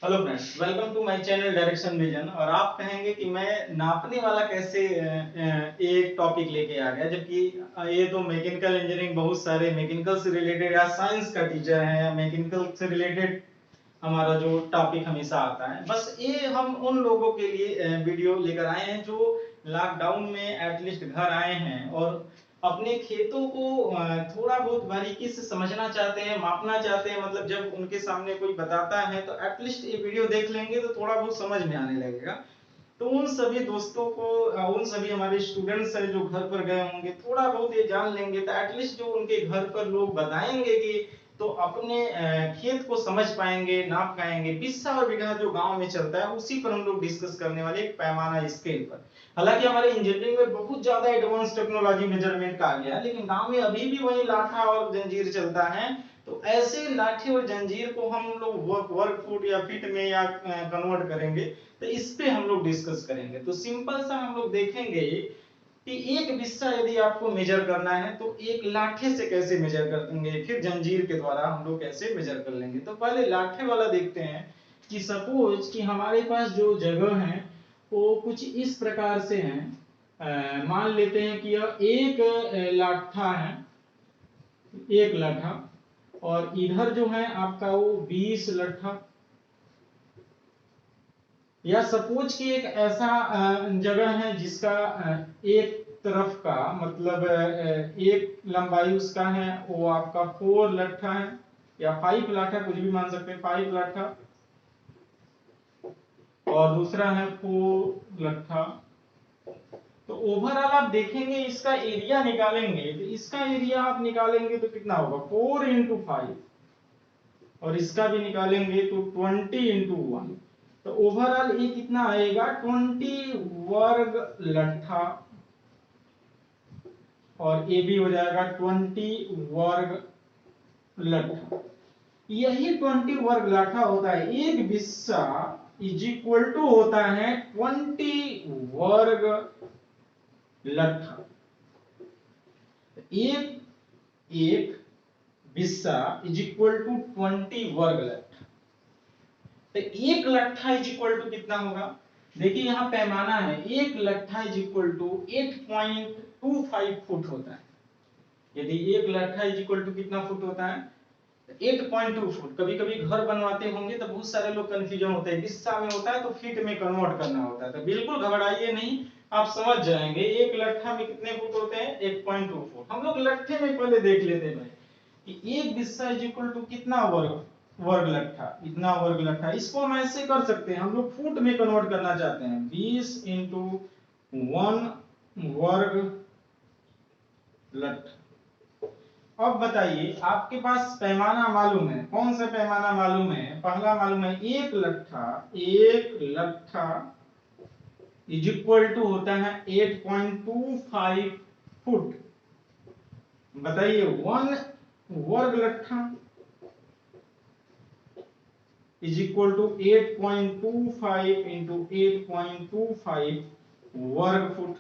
Hello friends, welcome to my channel direction vision. और आप कहेंगे कि मैं नापने वाला कैसे एक टॉपिक लेके आ गया, जबकि ये तो मैकेनिकल इंजीनियरिंग बहुत सारे मैकेनिकल से रिलेटेड या साइंस का टीचर है या मैकेनिकल से रिलेटेड हमारा जो टॉपिक हमेशा आता है। बस ये हम उन लोगों के लिए वीडियो लेकर आए हैं जो लॉकडाउन में एटलीस्ट घर आए हैं और अपने खेतों को थोड़ा बहुत बारीकी से समझना चाहते हैं, मापना चाहते हैं। मतलब जब उनके सामने कोई बताता है तो एटलीस्ट ये वीडियो देख लेंगे तो थोड़ा बहुत समझ में आने लगेगा। तो उन सभी दोस्तों को, उन सभी हमारे स्टूडेंट्स हैं जो घर पर गए होंगे, थोड़ा बहुत ये जान लेंगे तो एटलीस्ट जो उनके घर पर लोग बताएंगे कि तो अपने खेत को समझ पाएंगे, नाप पाएंगे। बिस्सा और बीघा जो गांव में चलता है उसी पर हम लोग डिस्कस करने वाले, एक पैमाना स्केल पर। हालांकि हमारे इंजीनियरिंग में बहुत ज्यादा एडवांस टेक्नोलॉजी मेजरमेंट का आ गया है, लेकिन गांव में अभी भी वही लाठा और जंजीर चलता है। तो ऐसे लाठी और जंजीर को हम लोग वर्ग फुट या फीट में या कन्वर्ट करेंगे, तो इस पे हम लोग डिस्कस करेंगे। तो सिंपल सा हम लोग देखेंगे कि एक बिस्सा यदि आपको मेजर करना है तो एक लाठे से कैसे मेजर करेंगे, फिर जंजीर के द्वारा हम लोग कैसे मेजर कर लेंगे। तो पहले लाठे वाला देखते हैं कि सपोज कि हमारे पास जो जगह है वो कुछ इस प्रकार से है। मान लेते हैं कि यह एक लाठा है, एक लाठा, और इधर जो है आपका वो 20 लट्ठा। या सपोज कि एक ऐसा जगह है जिसका एक तरफ का मतलब एक लंबाई उसका है वो आपका 4 लट्ठा है या 5 लाठा, कुछ भी मान सकते हैं, 5 लाठा। और दूसरा है 4 लट्ठा। तो ओवरऑल आप देखेंगे, इसका एरिया निकालेंगे तो इसका एरिया आप निकालेंगे तो कितना होगा, 4 इंटू 5। और इसका भी निकालेंगे तो 20 इंटू 1। तो ओवरऑल ये कितना आएगा, 20 वर्ग लट्ठा। और ये भी हो जाएगा 20 वर्ग लट्ठा। यही 20 वर्ग लट्ठा होता है। एक बिस्सा इज इक्वल टू होता है 20 वर्ग लट्ठा। एक एक बिस्सा इज इक्वल टू 20 वर्ग लट्ठा। तो एक लट्ठा इज इक्वल टू कितना होगा, देखिए यहां पैमाना है, एक लट्ठा इज इक्वल टू 8.25 फुट होता है। यदि एक लट्ठा इज इक्वल टू कितना फुट होता है, 8.2 फुट। कभी कभी घर बनवाते होंगे तो बहुत सारे लोग कंफ्यूजन होते हैं, बिस्सा में होता है तो फीट में कन्वर्ट करना होता है। तो बिल्कुल घबराइए नहीं, आप समझ जाएंगे। एक लट्ठा में कितने फुट होते हैं, 8.2 फुट। हम लोग लट्ठे में पहले देख लेते हैं कि एक बिस्सा इज इक्वल टू कितना वर्ग, वर्ग लट्ठा, इतना वर्ग लट्ठा। इसको हम ऐसे कर सकते हैं, हम लोग फुट में कन्वर्ट करना चाहते हैं, 20 इंटू 1 वर्ग लट्ठा। अब बताइए, आपके पास पैमाना मालूम है, कौन सा पैमाना मालूम है, पहला मालूम है एक लट्ठा। एक लट्ठा इज इक्वल टू होता है 8.25 फुट। बताइए 1 वर्ग लट्ठा इज इक्वल टू 8.25 इंटू 8.25 वर्ग फुट।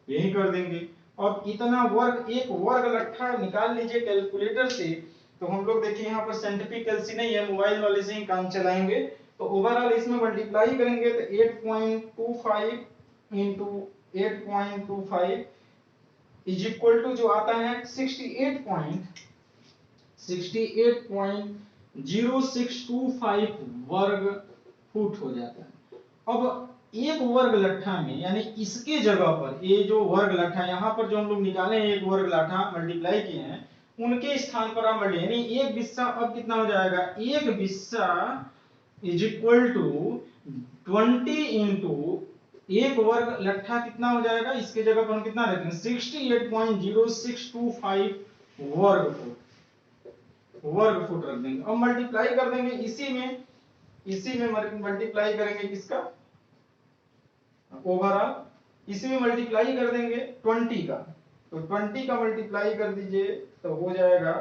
यही कर देंगे। अब इतना वर्ग, एक वर्ग लट्ठा निकाल लीजिए कैलकुलेटर से। तो हम लोग देखिए यहाँ पर साइंटिफिक कैलसी नहीं है, मोबाइल वाले से ही काम चलाएंगे। तो ओवरऑल इसमें मल्टीप्लाई करेंगे तो 8.25 इंटू 8.25 इज इक्वल टू जो आता है 68.0625 वर्ग फुट हो जाता है। अब एक वर्ग लट्ठा में, यानी इसके जगह पर ये जो वर्ग लट्ठा यहां पर जो हम लोग निकाले हैं, एक वर्ग लट्ठा मल्टीप्लाई किए हैं, उनके स्थान पर आप मल्टीप्लाई, यानी एक बिस्सा अब कितना हो जाएगा, एक बिस्सा इज इक्वल टू 20 इंटू एक वर्ग लट्ठा कितना हो जाएगा, इसके जगह पर हम कितना रखते हैं, 68.0625 वर्ग फुट, वर्ग फुट रख देंगे। अब मल्टीप्लाई कर देंगे इसी में, इसी में मल्टीप्लाई करेंगे किसका, ओवरऑल इसी में मल्टीप्लाई कर देंगे 20 का। तो 20 का मल्टीप्लाई कर दीजिए तो हो जाएगा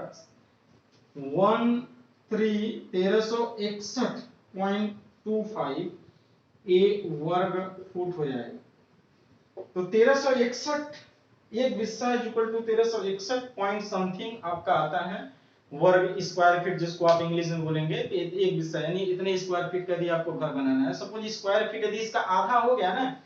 1361.25 ए वर्ग फुट हो जाएगा। तो 1361, एक बिस्सा is equal to 1361 point something आपका आता है वर्ग स्क्वायर फीट, जिसको आप इंग्लिश में बोलेंगे तो एक बिस्सा, यानी इतने स्क्वायर फीट का यदि आपको घर बनाना है, सपोज स्क्वायर फीट यदि इसका आधा हो गया ना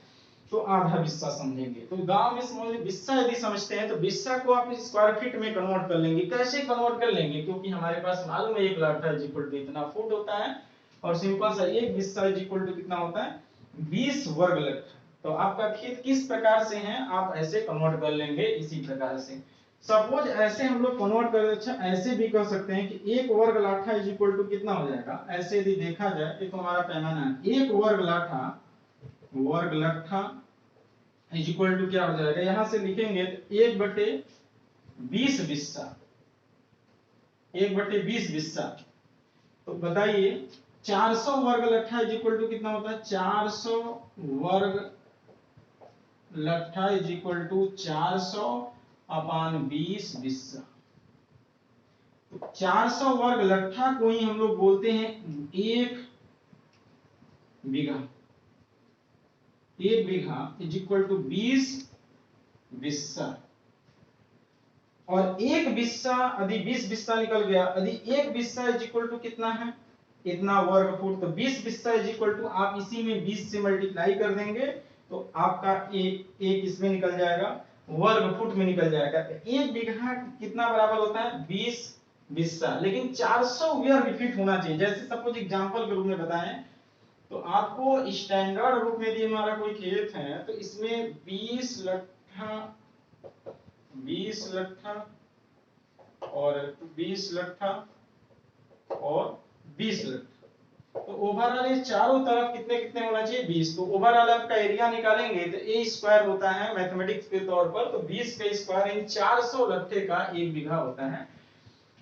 तो आधा बिस्सा समझेंगे। तो गांव में समझ बिस्सा यदि समझते हैं तो बिस्सा को आप स्क्वायर फीट में कन्वर्ट कर लेंगे। कैसे कन्वर्ट कर लेंगे, क्योंकि हमारे पास मालूम है 1 लाठा इज इक्वल टू इतना फुट होता है, और सिंपल सा एक बिस्सा इज इक्वल टू कितना होता है 20 वर्ग लठ। तो आपका खेत किस प्रकार से है आप ऐसे कन्वर्ट कर लेंगे इसी प्रकार से। सपोज ऐसे हम लोग कन्वर्ट कर, अच्छा ऐसे भी कर सकते हैं कि 1 वर्ग लाठा इज इक्वल टू कितना हो जाएगा, ऐसे यदि देखा जाए ये तो हमारा पैमाना है, 1 वर्ग लाठा वर्ग लट्ठा इज इक्वल टू क्या हो जाएगा, यहां से लिखेंगे तो 1/20 बिस्सा, 1/20 बिस्सा। तो बताइए 400 वर्ग लट्ठा इज इक्वल टू कितना होता है, 400 वर्ग लट्ठा इज इक्वल टू 400/20 बिस्सा। तो 400 वर्ग लट्ठा को ही हम लोग बोलते हैं 1 बीघा। 1 बीघा इज इक्वल टू 20 बिस्सा। और 1 बिस्सा यदि 20 बिस्सा निकल गया, यदि 1 बिस्सा इज इक्वल टू कितना है, इतना वर्ग फुट। तो 20 बिस्सा इज इक्वल टू आप इसी में 20 से मल्टीप्लाई कर देंगे तो आपका एक इसमें निकल जाएगा, वर्ग फुट में निकल जाएगा। तो 1 बीघा कितना बराबर होता है 20 बिस्सा, लेकिन 400 वर्ग फीट होना चाहिए। जैसे सपोज एग्जांपल के रूप में बताएं तो आपको स्टैंडर्ड रूप में यदि हमारा कोई खेत है तो इसमें 20 लट्ठा और 20 लट्ठा और 20 लट्ठा, तो ओवरऑल ये चारों तरफ कितने कितने होना चाहिए 20। तो ओवरऑल आपका एरिया निकालेंगे तो ए स्क्वायर होता है मैथमेटिक्स के तौर पर, तो 20 का स्क्वायर इन 400 लट्ठे का 1 बीघा होता है।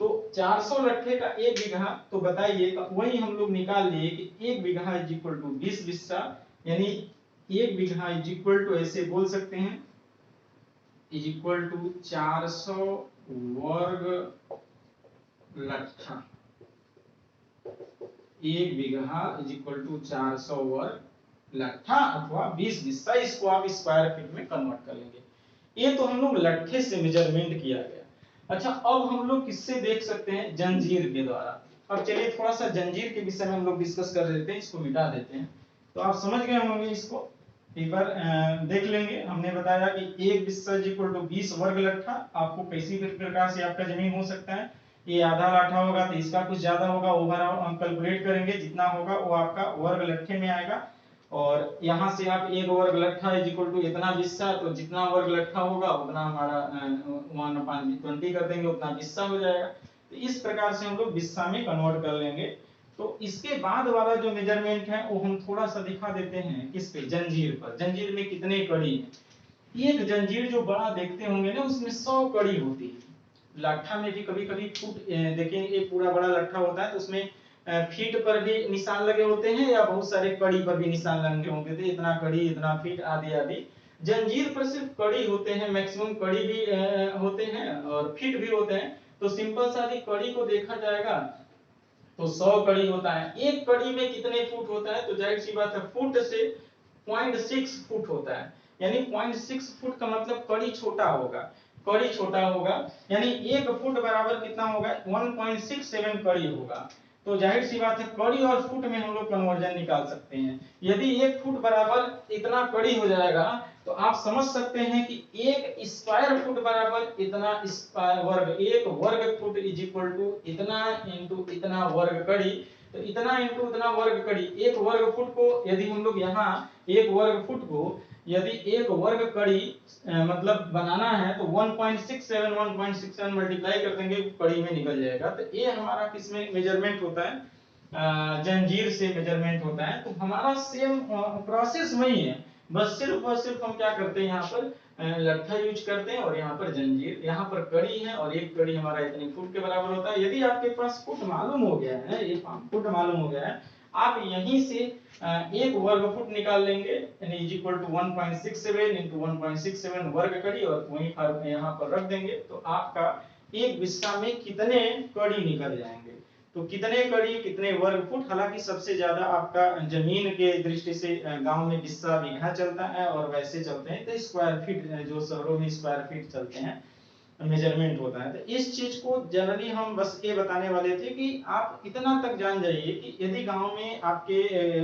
तो 400 लट्ठे का 1 बीघा, तो बताइए तो वही हम लोग निकाल लिए कि 1 बीघा इज इक्वल टू 20 बिस्सा, यानी 1 बीघा इज इक्वल टू ऐसे बोल सकते हैं इज इक्वल टू 400 वर्ग लट्ठा। 1 बीघा इज इक्वल टू 400 वर्ग लट्ठा अथवा 20 बिस्सा, इसको आप स्क्वायर फीट में कन्वर्ट कर लेंगे। ये तो हम लोग लट्ठे से मेजरमेंट किया गया। अच्छा अब हम लोग किससे देख सकते हैं, जंजीर के द्वारा। अब चलिए थोड़ा सा जंजीर के विषय में हम लोग डिस्कस कर लेते हैं, इसको मिटा देते हैं। तो आप समझ गए होंगे, इसको एक बार देख लेंगे। हमने बताया कि 1 बिस्सा इज इक्वल टू 20 वर्ग लट्ठा। आपको किसी भी प्रकार से आपका जमीन हो सकता है, ये आधा लाठा होगा तो इसका कुछ ज्यादा होगा, ओवरऑल हम कैलकुलेट करेंगे जितना होगा वो आपका वर्ग लट्ठे में आएगा। और यहाँ से आप 1 वर्ग लट्ठा इज इक्वल टू इतना बिस्सा, तो जितना वर्ग लट्ठा होगा उतना हमारा 1/20 कर देंगे, उतना बिस्सा हो जाएगा। तो इस प्रकार से हम लोग बिस्सा में कन्वर्ट कर लेंगे। तो इसके बाद वाला जो मेजरमेंट है वो हम थोड़ा सा दिखा देते हैं किस पे, जंजीर पर। जंजीर में कितने कड़ी है, एक जंजीर जो बड़ा देखते होंगे ना उसमें 100 कड़ी होती है। लाठा में भी कभी कभी फुट देखें, एक पूरा बड़ा लट्ठा होता है तो उसमें फीट पर भी निशान लगे होते हैं या बहुत सारे कड़ी पर भी निशान लगे होंगे, तो इतना कड़ी इतना फीट आदि आदि। जंजीर पर सिर्फ कड़ी होते हैं, मैक्सिमम कड़ी भी होते हैं और फीट भी होते हैं। तो सिंपल सा यदि कड़ी को देखा जाएगा तो 100 कड़ी होता है। एक कड़ी में कितने फुट होता है, तो जाहिर सी बात है फुट से 0.6 फुट होता है, यानी 0.6 फुट का मतलब कड़ी छोटा होगा, कड़ी छोटा होगा, यानी 1 फुट बराबर कितना होगा 1.67 कड़ी होगा। तो जाहिर सी बात है कड़ी और फुट में हम लोग कन्वर्जन निकाल सकते हैं। यदि 1 फुट बराबर इतना कड़ी हो जाएगा तो आप समझ सकते हैं कि 1 स्क्वायर फुट बराबर इतना स्क्वायर वर्ग, 1 वर्ग फुट इज इक्वल टू इतना इंटू इतना वर्ग कड़ी। तो इतना इंटू इतना वर्ग कड़ी, 1 वर्ग फुट को यदि हम लोग यहाँ 1 वर्ग फुट को यदि 1 वर्ग कड़ी मतलब बनाना है तो 1.67 मल्टीप्लाई कर देंगे, कड़ी में निकल जाएगा। तो ये हमारा किसमें मेजरमेंट होता है, जंजीर से मेजरमेंट होता है। तो हमारा सेम प्रोसेस वही है, बस सिर्फ और सिर्फ हम क्या करते हैं यहाँ पर लट्ठा यूज करते हैं और यहाँ पर जंजीर, यहाँ पर कड़ी है और एक कड़ी हमारा इतनी फुट के बराबर होता है। यदि आपके पास फुट मालूम हो गया है, ये फुट मालूम हो गया है, आप यहीं से 1 वर्ग फुट निकाल लेंगे, यानी इज इक्वल टू 1.67 इंटू 1.67 वर्ग कड़ी, और वहीं पर यहाँ पर रख देंगे तो आपका एक बिस्सा में कितने कड़ी निकल जाएंगे। तो कितने कड़ी कितने वर्ग फुट, हालांकि सबसे ज्यादा आपका जमीन के दृष्टि से गांव में बिस्सा बीघा चलता है और वैसे चलते हैं तो स्क्वायर फीट, जो शहरों में स्क्वायर फीट चलते हैं। मेजरमेंट होता है। तो इस चीज को जनरली हम बस ये बताने वाले थे कि आप इतना तक जान जाइए कि यदि गांव में आपके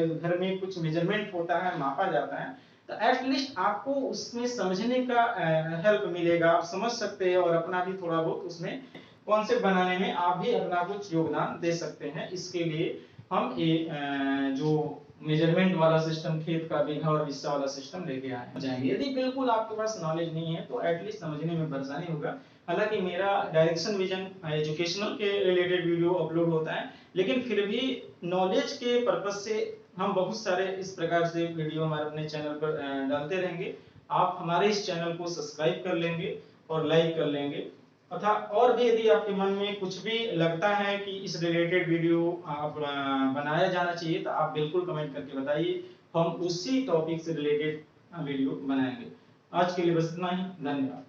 घर में कुछ मेजरमेंट होता है, मापा जाता है, तो एटलीस्ट आपको उसमें समझने का हेल्प मिलेगा, आप समझ सकते हैं और अपना भी थोड़ा बहुत उसमें कॉन्सेप्ट बनाने में आप भी अपना कुछ योगदान दे सकते हैं। इसके लिए हम ये जो मेजरमेंट वाला सिस्टम, खेत का बीघा और हिस्सा वाला सिस्टम लेके आए जाएंगे। यदि बिल्कुल आपके पास नॉलेज नहीं है तो एटलीस्ट समझने में परेशानी होगा। हालांकि मेरा डायरेक्शन विजन एजुकेशनल के रिलेटेड वीडियो अपलोड होता है, लेकिन फिर भी नॉलेज के पर्पज से हम बहुत सारे इस प्रकार से वीडियो हमारे अपने चैनल पर डालते रहेंगे। आप हमारे इस चैनल को सब्सक्राइब कर लेंगे और लाइक कर लेंगे, तथा और भी यदि आपके मन में कुछ भी लगता है कि इस रिलेटेड वीडियो आप बनाया जाना चाहिए तो आप बिल्कुल कमेंट करके बताइए, हम उसी टॉपिक से रिलेटेड वीडियो बनाएंगे। आज के लिए बस इतना ही, धन्यवाद।